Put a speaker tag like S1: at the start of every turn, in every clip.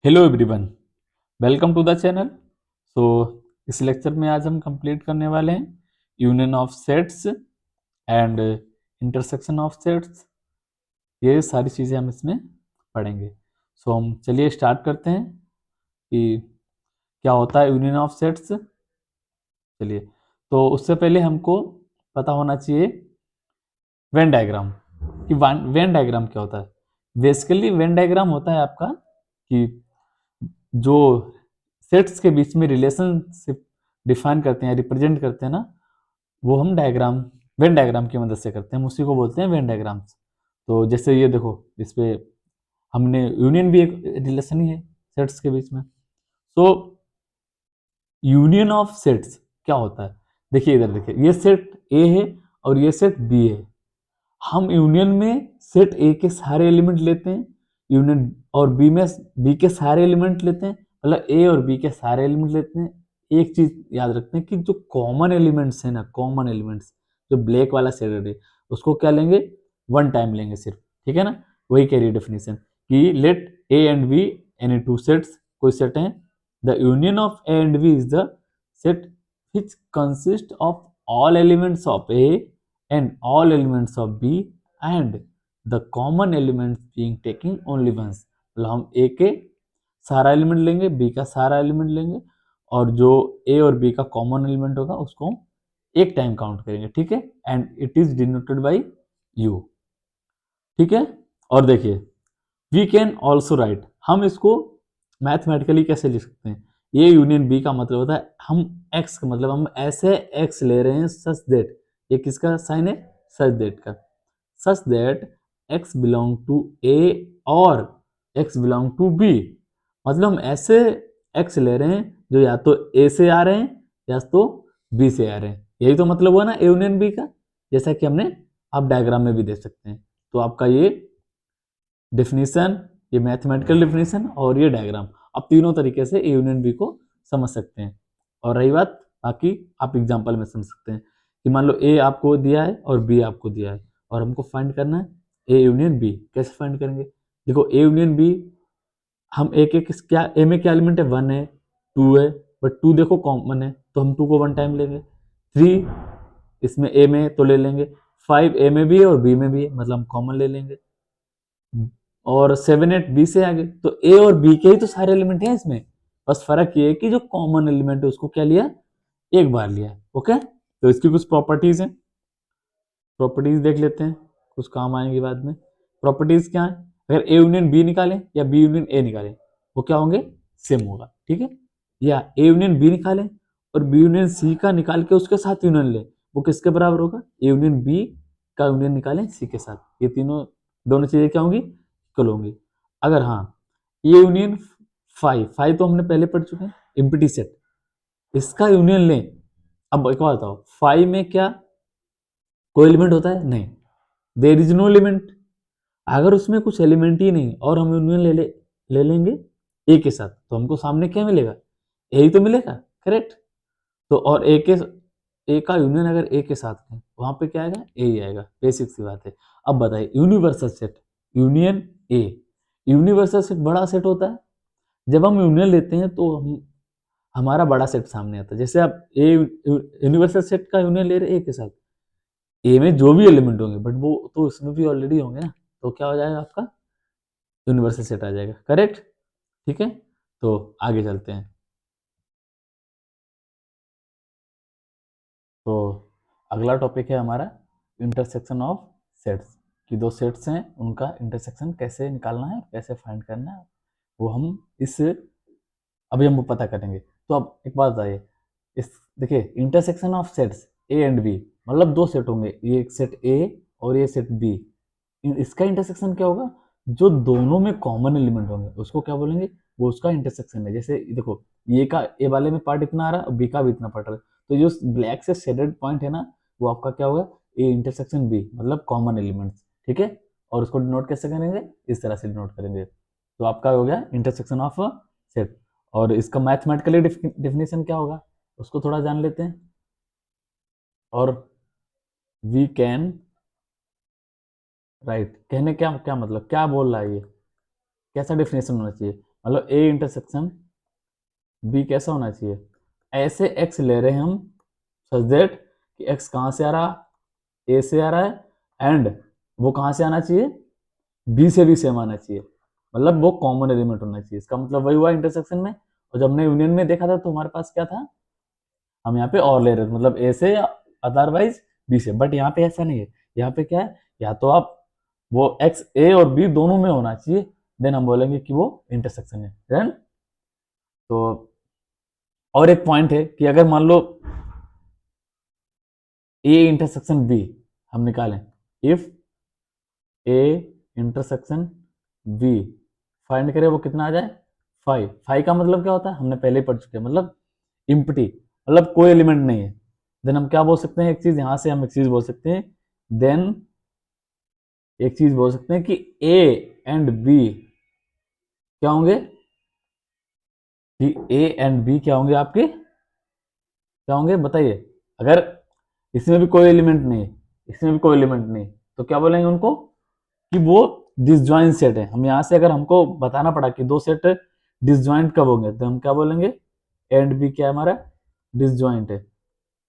S1: Hello everyone, welcome to the channel. So इस lecture में आज हम कंप्लीट करने वाले हैं union of sets and intersection of sets. ये सारी चीज़ें हम इसमें पढ़ेंगे। सो हम चलिए स्टार्ट करते हैं कि क्या होता है यूनियन ऑफ सेट्स। चलिए, तो उससे पहले हमको पता होना चाहिए वेन डायग्राम कि वेन डायग्राम क्या होता है। बेसिकली वेन डायग्राम होता है आपका कि जो सेट्स के बीच में रिलेशनशिप डिफाइन करते हैं, रिप्रेजेंट करते हैं ना, वो हम डायग्राम वेन डायग्राम की मदद से करते हैं। हम उसी को बोलते हैं वेन डायग्राम्स। तो जैसे ये देखो, इस पे हमने यूनियन भी एक रिलेशन ही है सेट्स के बीच में। तो यूनियन ऑफ सेट्स क्या होता है, देखिए इधर देखिए, ये सेट ए है और ये सेट बी है। हम यूनियन में सेट ए के सारे एलिमेंट लेते हैं, यूनियन और बी में बी के सारे एलिमेंट लेते हैं, मतलब ए और बी के सारे एलिमेंट लेते हैं। एक चीज याद रखते हैं कि जो कॉमन एलिमेंट्स है ना, कॉमन एलिमेंट्स, जो ब्लैक वाला सेट है उसको क्या लेंगे, वन टाइम लेंगे सिर्फ, ठीक है ना। वही कह रही है डेफिनेशन कि let A and B any two sets, कोई सेट है, the union of A and B is the set which consist of all elements of A and all elements of B and the common elements being taken only once। मतलब हम A के सारा element लेंगे, B का सारा element लेंगे, और जो A और B का कॉमन एलिमेंट होगा उसको एक टाइम काउंट करेंगे, ठीक है। And it is denoted by U, ठीक है। और देखिए, वी कैन ऑल्सो राइट, हम इसको मैथमेटिकली कैसे लिख सकते हैं। ये यूनियन बी का मतलब होता है हम एक्स का मतलब हम ऐसे एक्स ले रहे हैं सच दैट, ये किसका साइन है, सच दैट का, such that X belong to A और एक्स बिलोंग टू बी। मतलब हम ऐसे एक्स ले रहे हैं जो या तो ए से आ रहे हैं या तो बी से आ रहे हैं। यही तो मतलब हुआ ना ए यूनियन बी का, जैसा कि हमने आप डायग्राम में भी देख सकते हैं। तो आपका ये डेफिनेशन, ये मैथमेटिकल डेफिनेशन और ये डायग्राम, आप तीनों तरीके से ए यूनियन बी को समझ सकते हैं। और रही बात, बाकी आप एग्जांपल में समझ सकते हैं कि मान लो ए आपको दिया है और बी आपको दिया है और हमको फाइंड करना है ए यूनियन बी। कैसे फाइंड करेंगे, देखो ए यूनियन बी, हम एक एक क्या ए में क्या एलिमेंट है, वन है, टू है, बट टू देखो कॉमन है तो हम टू को वन टाइम लेंगे। थ्री इसमें ए में तो ले लेंगे, फाइव ए में भी है और बी में भी है, मतलब हम कॉमन ले लेंगे। और 7 8 बी से आगे, तो ए और बी के ही तो सारे एलिमेंट हैं इसमें, बस फर्क ये है कि जो कॉमन एलिमेंट है उसको क्या लिया, एक बार लिया। ओके, तो इसकी कुछ प्रॉपर्टीज हैं, प्रॉपर्टीज देख लेते हैं, कुछ काम आएंगे बाद में। प्रॉपर्टीज क्या है, अगर ए यूनियन बी निकालें या बी यूनियन ए निकालें, वो क्या होंगे, सेम होगा, ठीक है। या ए यूनियन बी निकालें और बी यूनियन सी का निकाल के उसके साथ यूनियन लें, वो किसके बराबर होगा, ए यूनियन बी का यूनियन निकालें सी के साथ, ये तीनों दोनों चीजें क्या होंगी, इक्वल होंगी। अगर हाँ, ये यूनियन फाइव फाइव तो हमने पहले पढ़ चुके हैं, इम्पिटी सेट, इसका यूनियन लें। अब एक बात बताओ, फाइव में क्या कोई एलिमेंट होता है, नहीं, देर इज नो एलिमेंट। अगर उसमें कुछ एलिमेंट ही नहीं और हम यूनियन ले लेंगे ए के साथ, तो हमको सामने क्या मिलेगा, ए ही तो मिलेगा, करेक्ट। तो और ए का यूनियन अगर ए के साथ है, वहां पे क्या आएगा, ए ही आएगा, बेसिक सी बात है। अब बताइए universal set, union A, universal set बड़ा सेट होता है। जब हम यूनियन लेते हैं तो हमारा बड़ा सेट सामने आता है। जैसे आप ए यूनिवर्सल सेट का यूनियन ले रहे हैं ए के साथ, ए में जो भी एलिमेंट होंगे बट वो तो इसमें भी ऑलरेडी होंगे ना, तो क्या हो जाएगा आपका, यूनिवर्सल सेट आ जाएगा, करेक्ट, ठीक है। तो आगे चलते हैं। तो अगला टॉपिक है हमारा इंटरसेक्शन ऑफ सेट्स, कि दो सेट्स हैं उनका इंटरसेक्शन कैसे निकालना है, कैसे फाइंड करना है, वो हम इस अभी हम वो पता करेंगे। तो अब एक बात बताइए, इस देखिए intersection of sets A and B, मतलब दो सेट होंगे, ये एक सेट ए और ये सेट बी, इसका इंटरसेक्शन क्या होगा, जो दोनों में कॉमन एलिमेंट होंगे उसको क्या बोलेंगे, वो उसका इंटरसेक्शन है। जैसे देखो, ये का ए वाले में पार्ट इतना आ रहा है, बी का भी इतना पार्ट आ रहा है, तो जो ब्लैक से शेडेड पॉइंट है ना, वो आपका क्या होगा, ए इंटरसेक्शन बी, मतलब कॉमन एलिमेंट्स, ठीक है। और उसको डिनोट कैसे करेंगे, इस तरह से डिनोट करेंगे। तो आपका हो गया इंटरसेक्शन ऑफ सेट। और इसका मैथमेटिकली डेफिनेशन क्या होगा, उसको थोड़ा जान लेते हैं। और वी कैन राइट, कहने क्या क्या मतलब क्या बोल रहा है ये, कैसा डेफिनेशन होना चाहिए, मतलब ए इंटरसेक्शन बी कैसा होना चाहिए, ऐसे एक्स ले रहे हैं हम सच दैट कि एक्स कहाँ से आ रहा, ए से आ रहा है, एंड वो कहाँ से आना चाहिए, बी से भी सेम आना चाहिए, मतलब वो कॉमन एलिमेंट होना चाहिए। इसका मतलब वही हुआ इंटरसेक्शन में। और जब हमने यूनियन में देखा था तो हमारे पास क्या था, हम यहाँ पे और ले रहे थे, मतलब ए से अदरवाइज बी से, बट यहाँ पे ऐसा नहीं है। यहाँ पे क्या है, या तो आप वो एक्स ए और बी दोनों में होना चाहिए, देन हम बोलेंगे कि वो इंटरसेक्शन है। देन तो और एक पॉइंट है कि अगर मान लो ए इंटरसेक्शन बी हम निकालें, if A intersection B find करें, वो कितना आ जाए, 5। 5 का मतलब क्या होता है, हमने पहले ही पढ़ चुके हैं, मतलब इम्पटी, मतलब कोई एलिमेंट नहीं है। देन हम क्या बोल सकते हैं, एक चीज यहां से हम एक चीज बोल सकते हैं, देन एक चीज बोल सकते हैं कि ए एंड बी क्या होंगे, कि ए एंड बी क्या होंगे आपके, क्या होंगे बताइए। अगर इसमें भी कोई एलिमेंट नहीं है, इसमें भी कोई एलिमेंट नहीं, तो क्या बोलेंगे उनको, कि वो डिसजॉइंट सेट है। हम यहां से अगर हमको बताना पड़ा कि दो सेट डिसजॉइंट कब होंगे, तो हम क्या बोलेंगे, एंड बी क्या है हमारा, डिसजॉइंट है।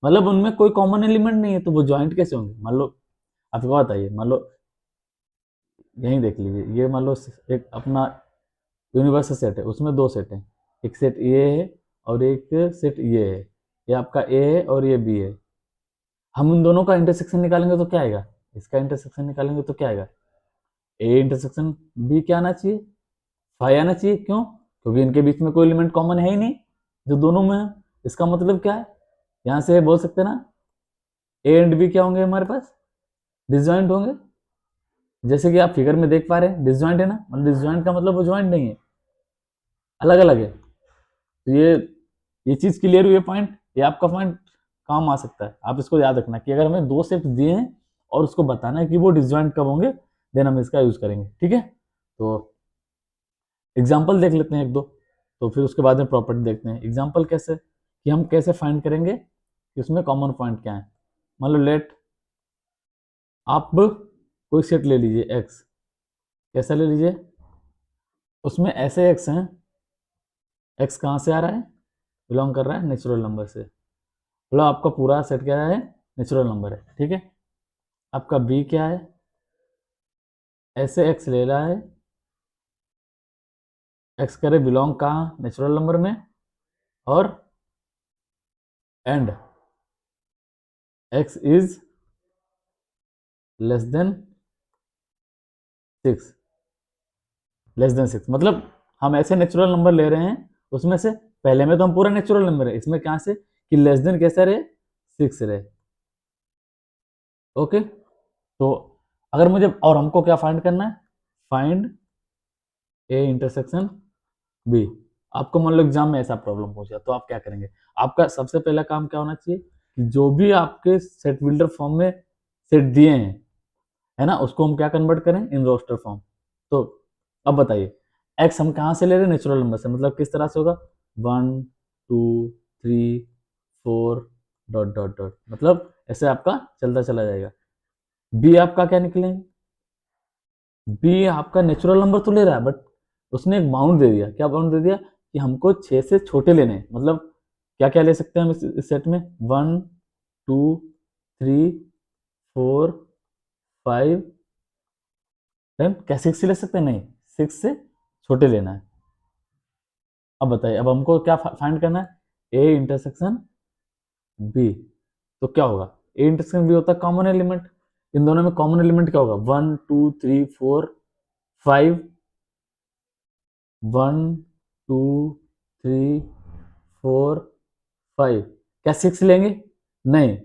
S1: मतलब उनमें कोई कॉमन एलिमेंट नहीं है, तो वो जॉइंट कैसे होंगे। मान लो आपको बताइए, मान लो यहीं देख लीजिए, ये मान लो एक अपना यूनिवर्सल सेट है, उसमें दो सेट हैं, एक सेट ये है और एक सेट ये है, ये आपका ए है और ये बी है। हम उन दोनों का इंटरसेक्शन निकालेंगे तो क्या आएगा, इसका इंटरसेक्शन निकालेंगे तो क्या आएगा, ए इंटरसेक्शन बी क्या आना चाहिए, 5 आना चाहिए। क्यों, क्योंकि इनके बीच में कोई एलिमेंट कॉमन है ही नहीं जो दोनों में है। इसका मतलब क्या है, यहां से बोल सकते हैं ना, ए एंड बी क्या होंगे हमारे पास, डिसजॉइंट होंगे। जैसे कि आप फिगर में देख पा रहे हैं, डिसजॉइंट है ना, मतलब डिसजॉइंट का मतलब वो जॉइंट नहीं है, अलग अलग है। तो ये चीज क्लियर हुई है पॉइंट, ये आपका पॉइंट काम आ सकता है। आप इसको याद रखना कि अगर हमें दो सेट दिए हैं और उसको बताना है कि वो डिसजॉइंट कब होंगे, देन हम इसका यूज करेंगे। ठीक है, तो एग्जाम्पल देख लेते हैं एक दो, तो फिर उसके बाद में प्रॉपर्टी देखते हैं। एग्जाम्पल कैसे, कि हम कैसे फाइंड करेंगे कि उसमें कॉमन पॉइंट क्या है। मान लो लेट आप कोई सेट ले लीजिए एक्स, कैसा ले लीजिए, उसमें ऐसे एक्स हैं, एक्स कहाँ से आ रहा है, बिलोंग कर रहा है नेचुरल नंबर से, मतलब आपका पूरा सेट क्या है, नेचुरल नंबर है। ठीक है, आपका बी क्या है, ऐसे एक्स ले रहा है, एक्स करे बिलोंग कहाँ, नेचुरल नंबर में, और and x is less than 6, less than 6 मतलब हम ऐसे नेचुरल नंबर ले रहे हैं, उसमें से पहले में तो हम पूरा नेचुरल नंबर है, इसमें क्या से कि लेस देन कैसा रहे, 6 रहे। ओके, तो अगर मुझे, और हमको क्या फाइंड करना है, फाइंड ए इंटरसेक्शन बी। आपको मान लो एग्जाम में ऐसा प्रॉब्लम पूछा तो आप क्या करेंगे, आपका सबसे पहला काम क्या होना चाहिए, कि जो भी आपके सेट बिल्डर फॉर्म में सेट दिए हैं, है ना, उसको हम क्या कन्वर्ट करें, इन रोस्टर फॉर्म। तो अब बताइए, एक्स हम कहाँ से ले रहे हैं, नेचुरल नंबर से, मतलब किस तरह से होगा, 1 2 3 4 डॉट डॉट डॉट, मतलब ऐसे आपका चलता चला जाएगा। बी आपका क्या निकलेंगे, बी आपका नेचुरल नंबर तो ले रहा है, बट उसने एक बाउंड दे दिया, क्या बाउंड दे दिया, कि हमको 6 से छोटे लेने हैं। मतलब क्या क्या ले सकते हैं हम इस सेट में, 1 2 3 4 5, क्या 6 ले सकते हैं, नहीं, 6 से छोटे लेना है। अब बताइए, अब हमको क्या फाइंड करना है, ए इंटरसेक्शन बी, तो क्या होगा, ए इंटरसेक्शन बी होता है कॉमन एलिमेंट, इन दोनों में कॉमन एलिमेंट क्या होगा, 1 2 3 4 5, 1 2 3 4 5, क्या 6 लेंगे, नहीं,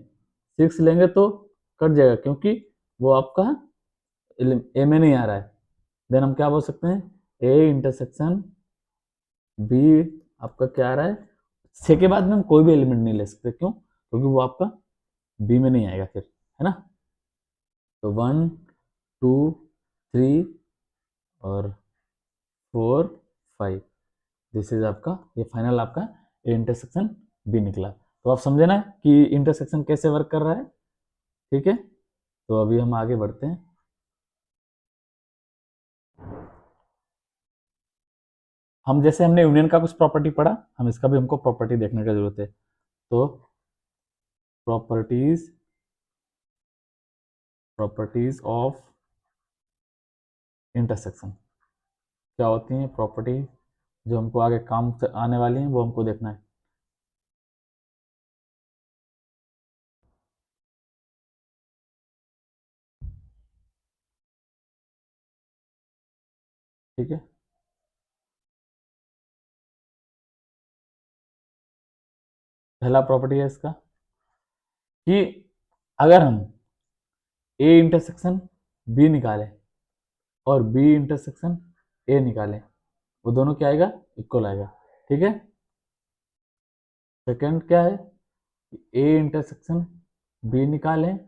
S1: 6 लेंगे तो कट जाएगा, क्योंकि वो आपका ए में नहीं आ रहा है। देन हम क्या बोल सकते हैं, ए इंटरसेक्शन बी आपका क्या आ रहा है, 6 के बाद में हम कोई भी एलिमेंट नहीं ले सकते, क्यों, क्योंकि वो आपका बी में नहीं आएगा फिर, है ना। तो 1 2 3 और 4 5, दिस इज आपका, ये फाइनल आपका ए इंटरसेक्शन बी निकला। तो आप समझे ना कि इंटरसेक्शन कैसे वर्क कर रहा है। ठीक है, तो अभी हम आगे बढ़ते हैं। हम जैसे हमने यूनियन का कुछ प्रॉपर्टी पढ़ा, हम इसका भी हमको प्रॉपर्टी देखने की जरूरत है। तो प्रॉपर्टीज ऑफ इंटरसेक्शन क्या होती हैं, प्रॉपर्टी जो हमको आगे काम आने वाली हैं वो हमको देखना है। ठीक है, पहला प्रॉपर्टी है इसका कि अगर हम ए इंटरसेक्शन बी निकालें और बी इंटरसेक्शन ए निकालें, वो दोनों क्या आएगा, इक्वल आएगा। ठीक है, सेकंड क्या है, ए इंटरसेक्शन बी निकालें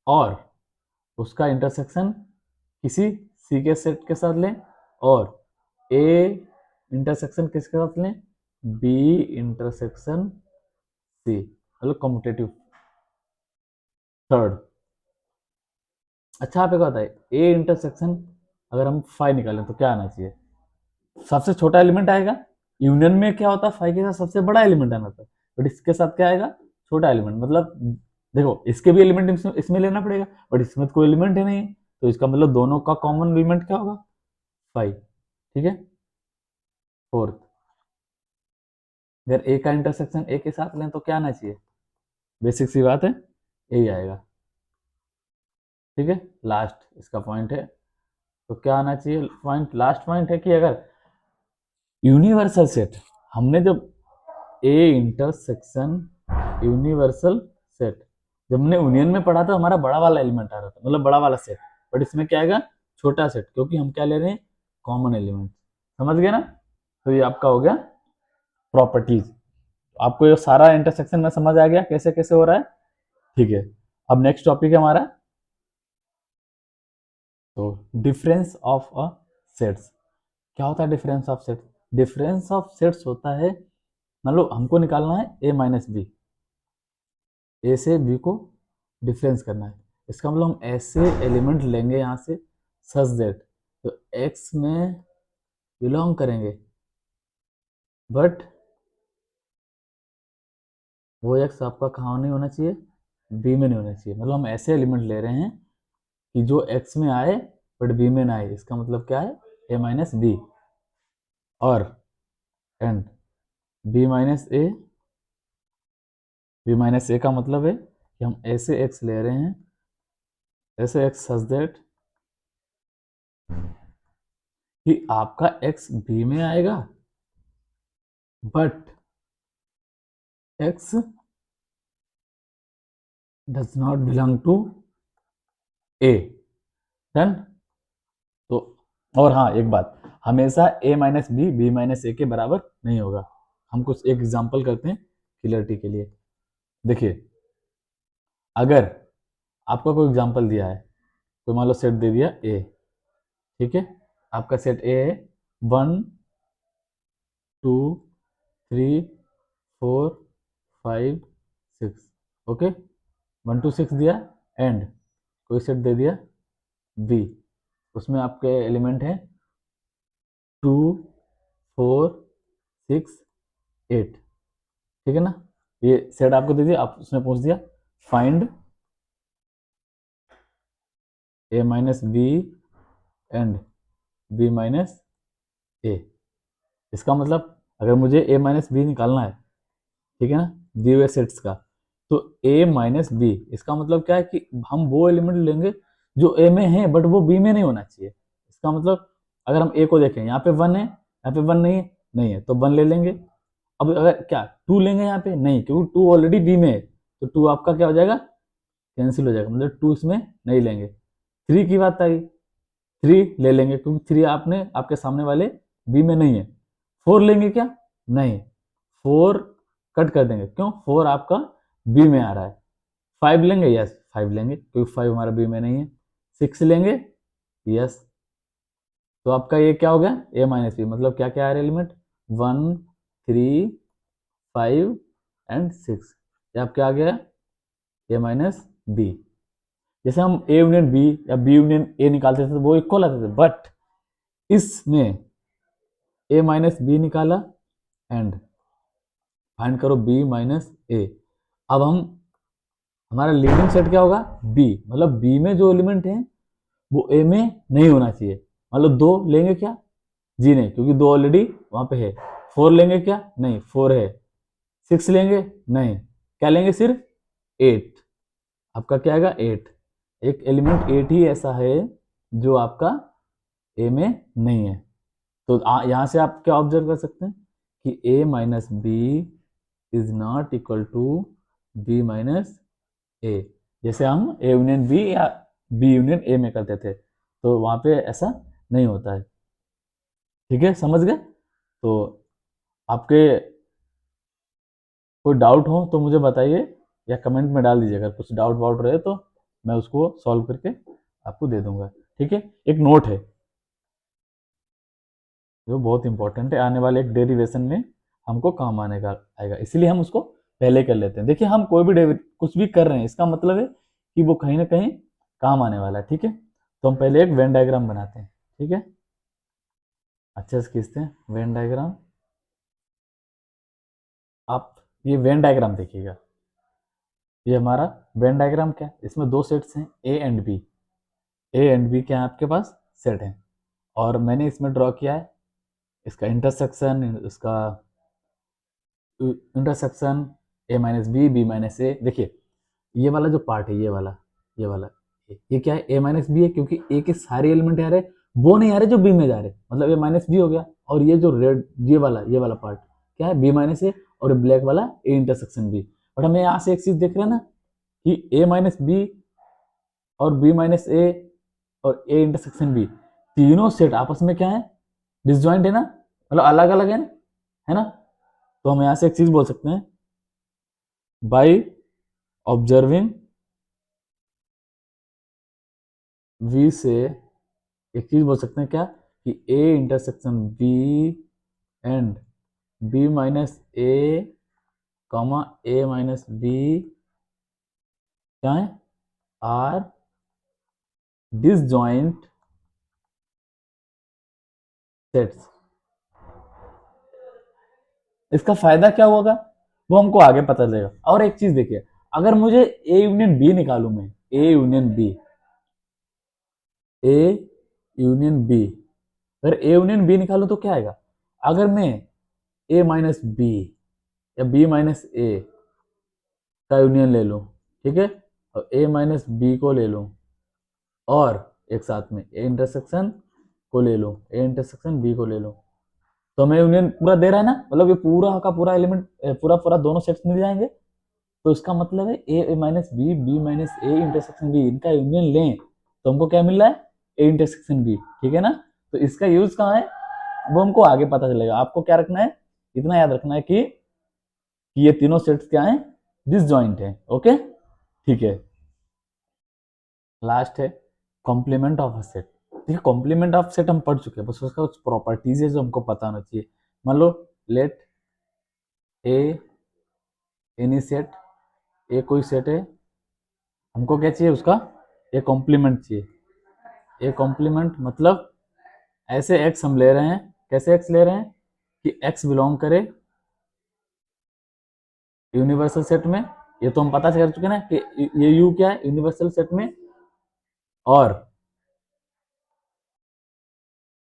S1: और उसका इंटरसेक्शन किसी सी के सेट के साथ लें, और ए इंटरसेक्शन किसके साथ लें, बी इंटरसेक्शन सी, मतलब कॉम्पिटेटिव। थर्ड, अच्छा आप एक बात है, ए इंटरसेक्शन अगर हम फाइव निकालें तो क्या आना चाहिए, सबसे छोटा एलिमेंट आएगा। यूनियन में क्या होता है, फाइव के साथ सबसे बड़ा एलिमेंट आना था, बट इसके साथ क्या आएगा, छोटा एलिमेंट। मतलब देखो इसके भी एलिमेंट इसमें लेना पड़ेगा, बट इसमें तो कोई एलिमेंट है नहीं, तो इसका मतलब दोनों का कॉमन एलिमेंट क्या होगा, फाइव। ठीक है, फोर्थ, अगर ए का इंटरसेक्शन ए के साथ लें तो क्या आना चाहिए, बेसिक सी बात है, यही आएगा। ठीक है, लास्ट इसका पॉइंट है, तो क्या आना चाहिए पॉइंट, लास्ट पॉइंट है कि अगर यूनिवर्सल सेट, हमने जब ए इंटरसेक्शन यूनिवर्सल सेट जब हमने यूनियन में पढ़ा था, हमारा बड़ा वाला एलिमेंट आ रहा था, मतलब बड़ा वाला सेट, बट इसमें क्या आएगा, छोटा सेट, क्योंकि हम क्या ले रहे हैं, कॉमन एलिमेंट। समझ गए ना, तो ये आपका हो गया प्रॉपर्टीज। आपको ये सारा इंटरसेक्शन में समझ आ गया कैसे कैसे हो रहा है। ठीक है, अब नेक्स्ट टॉपिक है हमारा, तो डिफरेंस ऑफ अ सेट्स। क्या होता है difference of sets, difference of sets होता है, मतलब हमको निकालना है ए माइनस बी, ए से बी को डिफरेंस करना है। इसका मतलब हम ऐसे एलिमेंट लेंगे यहाँ से सच दैट तो एक्स में बिलोंग करेंगे, बट वो एक्स आपका कहाँ नहीं होना चाहिए, बी में नहीं होना चाहिए। मतलब हम ऐसे एलिमेंट ले रहे हैं कि जो एक्स में आए बट बी में ना आए, इसका मतलब क्या है, ए माइनस बी, और and B minus A, B minus A का मतलब है कि हम ऐसे एक्स ले रहे हैं, ऐसे एक्स सच दैट कि आपका एक्स बी में आएगा but X does not belong to A. Done. तो और हाँ एक बात, हमेशा A minus B B minus A के बराबर नहीं होगा। हम कुछ एक एग्जांपल करते हैं क्लियरिटी के लिए। देखिए, अगर आपका कोई एग्जांपल दिया है, तो मान लो सेट दे दिया ए, ठीक है, आपका सेट ए है 1 2 3 4 5 6, ओके, 1 2 6 दिया, एंड कोई सेट दे दिया बी, उसमें आपके एलिमेंट है 2 4 6 8, ठीक है ना। ये सेट आपको दे दिया, आप उसने पूछ दिया find A minus B and B minus A. इसका मतलब अगर मुझे ए माइनस बी निकालना है, ठीक है ना, दिए हुए सेट्स का, तो ए माइनस बी, इसका मतलब क्या है कि हम वो एलिमेंट लेंगे जो ए में है बट वो बी में नहीं होना चाहिए। इसका मतलब अगर हम ए को देखें, यहाँ पे 1 है, यहाँ पे 1 नहीं है, नहीं है तो 1 ले लेंगे। अब अगर क्या 2 लेंगे, यहाँ पे नहीं, क्योंकि 2 ऑलरेडी बी में है, तो 2 आपका क्या हो जाएगा, कैंसिल हो जाएगा, मतलब 2 इसमें नहीं लेंगे। 3 की बात आई, 3 ले लेंगे क्योंकि 3 आपने आपके सामने वाले बी में नहीं है। 4 लेंगे क्या, नहीं, 4 कट कर देंगे, क्यों, 4 आपका बी में आ रहा है। 5 लेंगे, यस 5 लेंगे क्योंकि 5 हमारा बी में नहीं है। 6 लेंगे, यस, तो आपका ये क्या हो गया, ए माइनस बी, मतलब क्या क्या आ रहा है एलिमेंट, 1 3 5 एंड 6, ये आप क्या आ गया, ए माइनस बी। जैसे हम ए यूनियन बी या बी यूनियन ए निकालते थे तो वो इक्वल आते थे, बट इसमें ए माइनस बी निकाला एंड फाइंड करो बी माइनस ए। अब हम हमारा लीडिंग सेट क्या होगा, बी, मतलब बी में जो एलिमेंट है वो ए में नहीं होना चाहिए। मतलब दो लेंगे क्या, जी नहीं, क्योंकि दो ऑलरेडी वहां पे है। फोर लेंगे क्या, नहीं, फोर है। सिक्स लेंगे, नहीं, क्या लेंगे, सिर्फ एट। आपका क्या आएगा, एट। एक एलिमेंट एट ही ऐसा है जो आपका ए में नहीं है। तो यहां से आप क्या ऑब्जर्व कर सकते हैं कि A minus B is not equal to B minus A. जैसे हम ए यूनियन बी या बी यूनियन ए में करते थे, तो वहां पे ऐसा नहीं होता है। ठीक है, समझ गए। तो आपके कोई डाउट हो तो मुझे बताइए या कमेंट में डाल दीजिए। अगर कुछ डाउट वाउट रहे तो मैं उसको सॉल्व करके आपको दे दूंगा। ठीक है, एक नोट है जो बहुत इंपॉर्टेंट है, आने वाले एक डेरिवेशन में हमको काम आने का आएगा, इसीलिए हम उसको पहले कर लेते हैं। देखिए, हम कोई भी कुछ भी कर रहे हैं, इसका मतलब है कि वो कहीं ना कहीं काम आने वाला है। ठीक है, तो हम पहले एक वेन डायग्राम बनाते हैं। ठीक है, अच्छे से खींचते हैं वेन डायग्राम। आप ये वेन डायग्राम देखिएगा, ये हमारा वेन डायग्राम क्या है, इसमें दो सेट्स हैं, A and B. A and B क्या है आपके पास, सेट है। और मैंने इसमें ड्रॉ किया है इसका इंटरसेक्शन, इसका intersection A minus B, B minus A. देखिए, ये वाला जो पार्ट है, ये वाला ये क्या है, ए माइनस बी है, क्योंकि ए के सारे एलिमेंट आ रहे, वो नहीं आ रहे जो बी में जा रहे, मतलब ए माइनस बी हो गया। और ये जो रेड, ये वाला पार्ट क्या है, बी माइनस ए, और ब्लैक वाला ए इंटरसेक्शन बी। बट हमें यहाँ से एक चीज देख रहे हैं ना कि ए माइनस बी और बी माइनस ए और ए इंटरसेक्शन बी, तीनों सेट आपस में क्या है, डिसजॉइंट है ना, मतलब अलग अलग है ना। तो हम यहां से एक चीज बोल सकते हैं, बाई ऑब्जर्विंग वी से एक चीज बोल सकते हैं क्या, कि A intersection B and B minus A comma A minus B क्या है, आर डिसजॉइंट सेट्स। इसका फायदा क्या होगा वो हमको आगे पता चलेगा। और एक चीज देखिए, अगर मुझे ए यूनियन बी निकालू, मैं A union B, A union B, अगर ए यूनियन बी निकालू तो क्या आएगा, अगर मैं ए माइनस बी या बी माइनस ए का यूनियन ले लूं, ठीक है, और ए माइनस बी को ले लूं, और एक साथ में ए इंटरसेक्शन को ले लूं, ए इंटरसेक्शन बी को ले लूं, तो हमें यूनियन पूरा दे रहा है ना, मतलब ये पूरा का पूरा एलिमेंट, पूरा पूरा दोनों सेट्स मिल जाएंगे। तो इसका मतलब है A minus B, B minus A intersection B, इनका यूनियन लें तो हमको क्या मिल रहा है, ए इंटरसेक्शन बी। ठीक है ना। तो इसका यूज कहाँ है वो हमको आगे पता चलेगा। आपको क्या रखना है, इतना याद रखना है कि ये तीनों सेट्स क्या हैं, डिसजॉइंट है। ओके, ठीक है। लास्ट है कॉम्प्लीमेंट ऑफ अ सेट। देखिए, कॉम्प्लीमेंट ऑफ सेट हम पढ़ चुके हैं, बस उसका कुछ प्रॉपर्टीज है जो हमको पता होना चाहिए। मान लो लेट ए एनी सेट, ए कोई सेट है, हमको क्या चाहिए उसका, ए कॉम्प्लीमेंट चाहिए। ए कॉम्प्लीमेंट मतलब ऐसे एक्स हम ले रहे हैं, कैसे एक्स ले रहे हैं कि एक्स बिलोंग करे यूनिवर्सल सेट में। ये तो हम पता कर चुके ना कि ये यू क्या है, यूनिवर्सल सेट में। और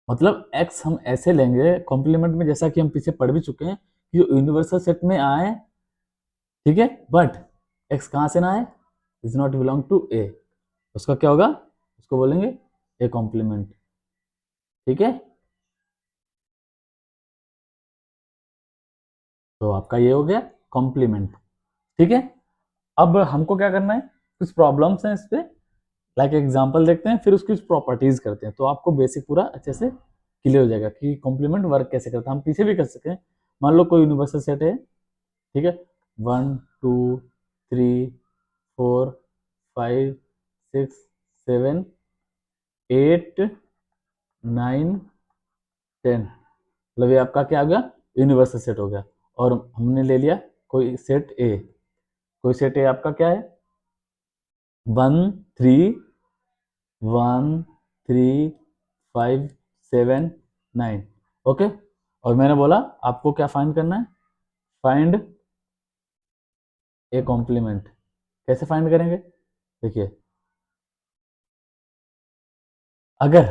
S1: मतलब एक्स हम ऐसे लेंगे कॉम्प्लीमेंट में, जैसा कि हम पीछे पढ़ भी चुके हैं कि जो यूनिवर्सल सेट में आए, ठीक है, बट एक्स कहां से ना आए, इज नॉट बिलोंग टू ए, उसका क्या होगा, उसको बोलेंगे ए कॉम्प्लीमेंट। ठीक है, तो आपका ये हो गया कॉम्प्लीमेंट। ठीक है, अब हमको क्या करना है, कुछ प्रॉब्लम्स हैं इस पे, लाइक एग्जांपल देखते हैं, फिर उसकी प्रॉपर्टीज करते हैं, तो आपको बेसिक पूरा अच्छे से क्लियर हो जाएगा कि कॉम्प्लीमेंट वर्क कैसे करता है। हम पीछे भी कर सकते हैं। मान लो कोई यूनिवर्सल सेट है, ठीक है, 1 2 3 4 5 6 7 8 9 10, मतलब ये आपका क्या हो गया, यूनिवर्सल सेट हो गया। और हमने ले लिया कोई सेट ए, कोई सेट ए आपका क्या है, 1 3 1 3 5 7 9। ओके, और मैंने बोला आपको क्या फाइंड करना है, फाइंड ए कॉम्प्लीमेंट। कैसे फाइंड करेंगे, देखिए अगर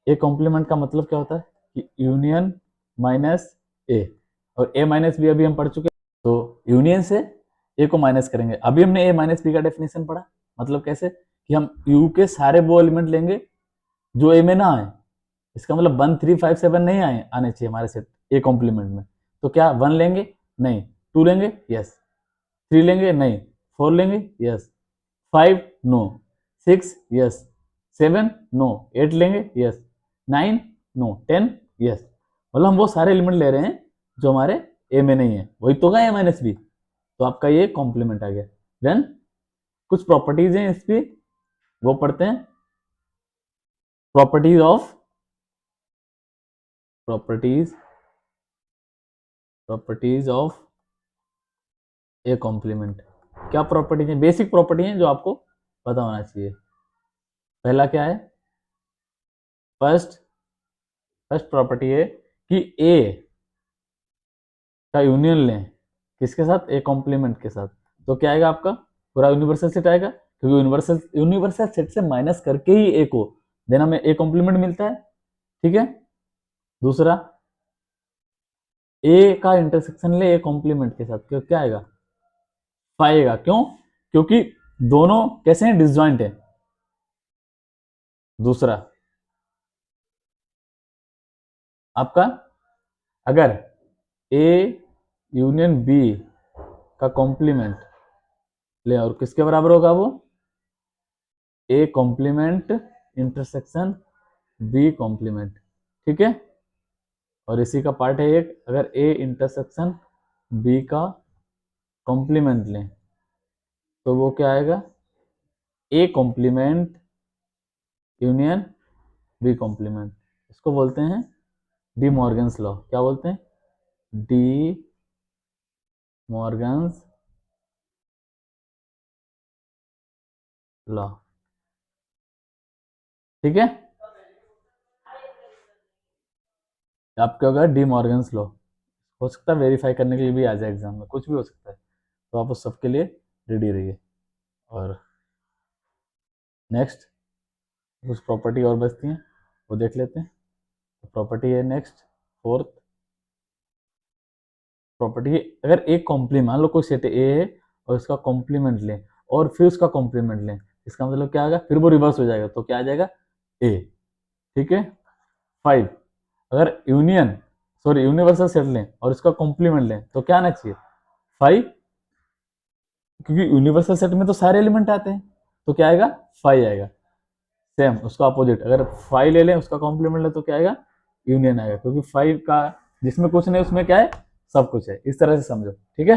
S1: ए कॉम्प्लीमेंट का मतलब क्या होता है कि यूनियन माइनस ए, और ए माइनस बी अभी हम पढ़ चुके हैं, तो यूनियन से ए को माइनस करेंगे। अभी हमने ए माइनस बी का डेफिनेशन पढ़ा, मतलब कैसे कि हम यू के सारे वो एलिमेंट लेंगे जो ए में ना आए। इसका मतलब 1 3 5 7 नहीं आने चाहिए हमारे सेट ए कॉम्प्लीमेंट में। तो क्या 1 लेंगे, नहीं। 2 लेंगे, यस। 3 लेंगे, नहीं। 4 लेंगे, यस। 5 नो। 6 यस। 7 नो। 8 लेंगे, यस। 9 नो। 10 यस। मतलब हम वो सारे एलिमेंट ले रहे हैं जो हमारे ए में नहीं है, वही तो ए माइनस बी। तो आपका ये कॉम्प्लीमेंट आ गया। देन कुछ प्रॉपर्टीज हैं इसकी, वो पढ़ते हैं। Properties of properties properties of A complement. क्या प्रॉपर्टीज है, बेसिक प्रॉपर्टी है जो आपको पता होना चाहिए। पहला क्या है, फर्स्ट फर्स्ट प्रॉपर्टी है कि ए का यूनियन लें किसके साथ, ए कॉम्प्लीमेंट के साथ। तो क्या आएगा आपका, पूरा यूनिवर्सल सेट आएगा, क्योंकि यूनिवर्सल सेट से माइनस करके ही ए को देना में ए कॉम्प्लीमेंट मिलता है। ठीक है। दूसरा, ए का इंटरसेक्शन ले ए कॉम्प्लीमेंट के साथ, क्यों क्या आएगा, पाएगा। क्यों, क्योंकि दोनों कैसे हैं, डिसजॉइंट है। दूसरा आपका, अगर ए यूनियन बी का कॉम्प्लीमेंट ले, और किसके बराबर होगा वो, A complement intersection B complement. ठीक है। और इसी का पार्ट है एक, अगर ए इंटरसेक्शन बी का कॉम्प्लीमेंट लें तो वो क्या आएगा, A complement union B complement. इसको बोलते हैं डी मॉर्गन्स लॉ। क्या बोलते हैं, डी मॉर्गन्स लॉ। ठीक है। आप क्या होगा, डी मॉर्गन्स लॉ। हो सकता है वेरीफाई करने के लिए भी आ जाए एग्जाम में, कुछ भी हो सकता है। तो आप उस सबके लिए रेडी रहिए। और नेक्स्ट कुछ प्रॉपर्टी और बचती हैं, वो देख लेते हैं। तो प्रॉपर्टी है नेक्स्ट, फोर्थ प्रॉपर्टी है, अगर एक कॉम्प्लीमेंट, मान लो कोई सेट ए है और उसका कॉम्प्लीमेंट लें और फिर उसका कॉम्प्लीमेंट लें, इसका मतलब क्या आएगा, फिर वो रिवर्स हो जाएगा, तो क्या आ जाएगा, ए। ठीक है। 5, अगर यूनिवर्सल सेट लें और उसका कॉम्प्लीमेंट लें तो क्या आना चाहिए, 5, क्योंकि यूनिवर्सल सेट में तो सारे एलिमेंट आते हैं, तो क्या आएगा, 5 आएगा। सेम उसका अपोजिट, अगर 5 ले लें उसका कॉम्प्लीमेंट लें तो क्या आएगा, यूनियन आएगा, क्योंकि 5 का जिसमें कुछ नहीं उसमें क्या है, सब कुछ है। इस तरह से समझो। ठीक है।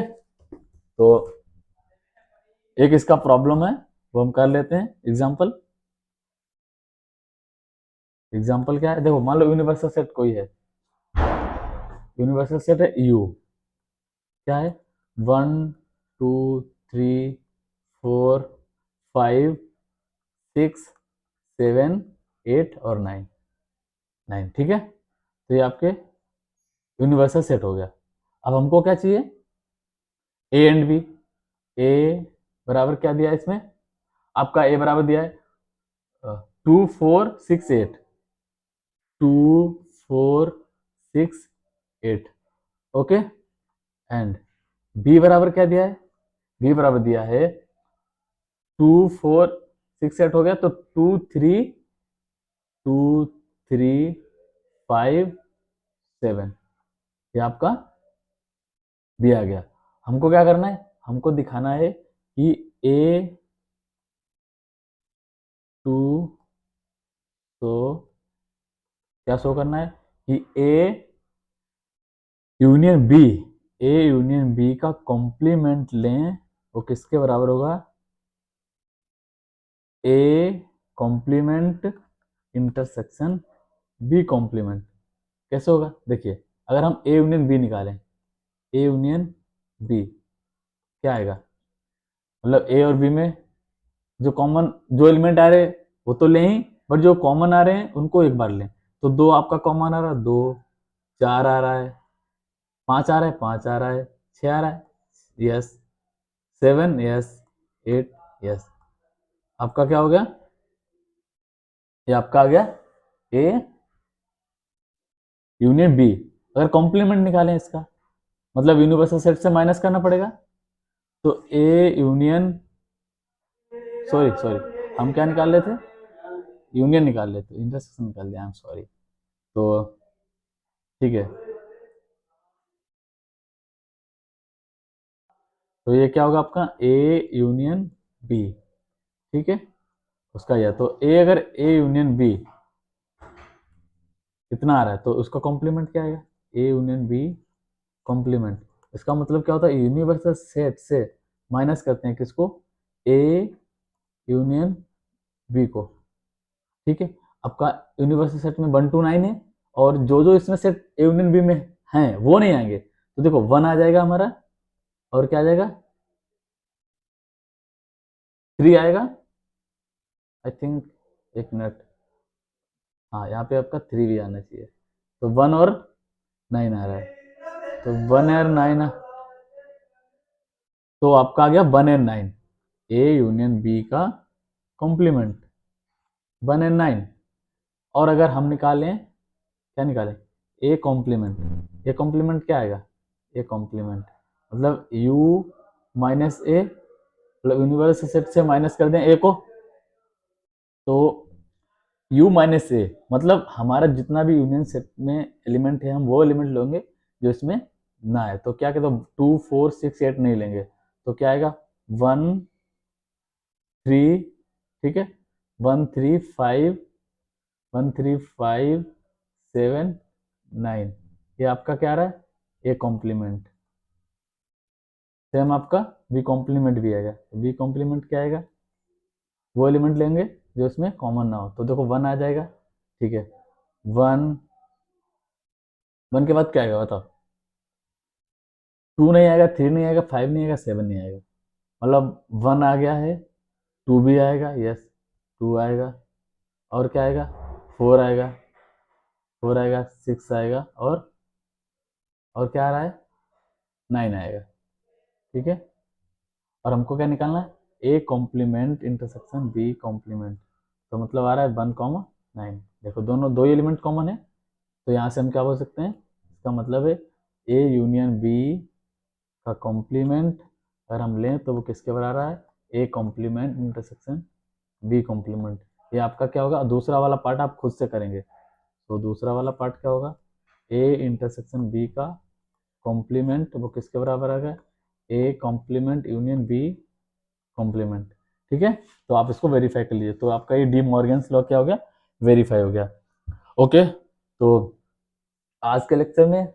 S1: तो एक इसका प्रॉब्लम है, वो हम कर लेते हैं एग्जाम्पल। एग्जाम्पल क्या है, देखो मान लो यूनिवर्सल सेट कोई है, यूनिवर्सल सेट है यू। क्या है, 1 2 3 4 5 6 7 8 और 9। ठीक है। तो ये आपके यूनिवर्सल सेट हो गया। अब हमको क्या चाहिए, ए एंड बी। ए बराबर क्या दिया है इसमें, आपका ए बराबर दिया है 2 4 6 8, 2 4 6 8। ओके। एंड बी बराबर क्या दिया है, बी बराबर दिया है 2 4 6 8 हो गया, तो 2 3 5 7 ये आपका दिया गया। हमको क्या करना है, हमको दिखाना है कि ए टू, तो क्या शो करना है कि ए यूनियन बी का कॉम्प्लीमेंट लें, वो किसके बराबर होगा, A complement intersection B complement. कैसे होगा, देखिए अगर हम ए यूनियन बी निकालें, ए यूनियन बी क्या आएगा, मतलब ए और बी में जो एलिमेंट आ रहे हैं वो तो लें ही, बट जो कॉमन आ रहे हैं उनको एक बार लें। तो 2 आपका कॉमन आ रहा, 2 4 आ रहा है, 5 आ रहा है, 5 आ रहा है, 6 आ रहा है, यस, 7, यस, 8, यस। आपका क्या हो गया? ये आपका आ गया ए यूनियन बी। अगर कॉम्प्लीमेंट निकालें इसका, मतलब यूनिवर्सल सेट से माइनस करना पड़ेगा, तो ए यूनियन, सॉरी सॉरी, हम क्या निकाल लेते? यूनियन निकाल लेते, इंटरसेक्शन निकाल दिया, आई एम सॉरी। तो ठीक है, तो ये क्या होगा आपका? ए यूनियन बी, ठीक है, उसका यह, तो ए, अगर ए यूनियन बी इतना आ रहा है तो उसका कॉम्प्लीमेंट क्या आएगा? A union B complement. इसका मतलब क्या होता है? यूनिवर्सल सेट से माइनस करते हैं किसको? ए यूनियन बी को, ठीक है। आपका यूनिवर्सल सेट में 1 to 9 है, और जो जो इसमें सेट ए यूनियन बी में हैं वो नहीं आएंगे, तो देखो 1 आ जाएगा हमारा, और क्या आ जाएगा? 3 आएगा, आई थिंक, एक मिनट, हाँ यहाँ पे आपका 3 भी आना चाहिए, तो 1 और 9 आ रहा है, तो 1 और 9, तो आपका आ गया 1 और 9, ए यूनियन बी का कॉम्प्लीमेंट 1 और 9। और अगर हम निकालें, क्या निकालें? ए कॉम्प्लीमेंट, ए कॉम्प्लीमेंट क्या आएगा? ए कॉम्प्लीमेंट मतलब यू माइनस ए, मतलब यूनिवर्सल सेट से माइनस कर दें ए को, तो यू माइनस ए, मतलब हमारा जितना भी यूनियन सेट में एलिमेंट है हम वो एलिमेंट लेंगे जो इसमें ना है। तो क्या कहते हैं, 2, 4, 6, 8 नहीं लेंगे, तो क्या आएगा? 1, 3, ठीक है, 1, 3, 5, 1, 3, 5, 7, 9, ये आपका क्या आ रहा है? A complement. सेम आपका बी कॉम्प्लीमेंट भी आएगा, बी कॉम्प्लीमेंट क्या आएगा? वो एलिमेंट लेंगे जो इसमें कॉमन ना हो, तो देखो 1 आ जाएगा, ठीक है, 1, 1 के बाद क्या आएगा बताओ? 2 नहीं आएगा, 3 नहीं आएगा, 5 नहीं आएगा, 7 नहीं आएगा, मतलब 1 आ गया है, 2 भी आएगा, यस, 2 आएगा, और क्या आएगा? 4 आएगा, 4 आएगा, 6 आएगा, और क्या आ रहा है? 9 आएगा, ठीक है। और हमको क्या निकालना है? A complement intersection B complement, तो मतलब आ रहा है 1, 9। देखो दोनों दो एलिमेंट कॉमन है, तो यहाँ से हम क्या बोल सकते हैं? इसका मतलब है ए यूनियन बी का कॉम्प्लीमेंट अगर हम लें तो वो किसके बराबर आ रहा है? A complement intersection B complement. ये आपका क्या होगा? दूसरा वाला पार्ट आप खुद से करेंगे, तो दूसरा वाला पार्ट क्या होगा? ए इंटरसेक्शन बी का कॉम्प्लीमेंट वो किसके बराबर आ गया? A complement union B complement, ठीक है। तो आप इसको वेरीफाई कर लीजिए, तो आपका ये डी मॉर्गन्स लॉ क्या हो गया? वेरीफाई हो गया। ओके, तो आज के लेक्चर में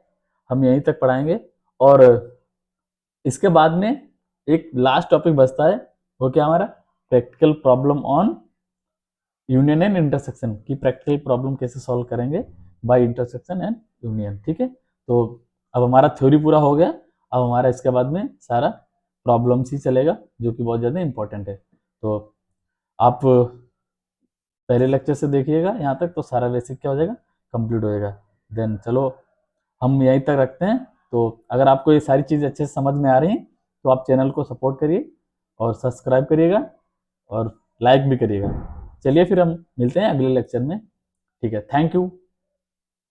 S1: हम यहीं तक पढ़ाएंगे, और इसके बाद में एक लास्ट टॉपिक बचता है, वो क्या हमारा? Practical problem on union and intersection, की प्रैक्टिकल प्रॉब्लम कैसे सॉल्व करेंगे बाय इंटरसेक्शन एंड यूनियन, ठीक है। तो अब हमारा थ्योरी पूरा हो गया, अब हमारा इसके बाद में सारा प्रॉब्लम्स ही चलेगा, जो कि बहुत ज़्यादा इंपॉर्टेंट है। तो आप पहले लेक्चर से देखिएगा यहाँ तक, तो सारा बेसिक क्या हो जाएगा? कंप्लीट हो जाएगा। देन चलो हम यहीं तक रखते हैं। तो अगर आपको ये सारी चीज़ें अच्छे से समझ में आ रही हैं तो आप चैनल को सपोर्ट करिए और सब्सक्राइब करिएगा और लाइक भी करिएगा। चलिए फिर हम मिलते हैं अगले लेक्चर में, ठीक है। Thank you.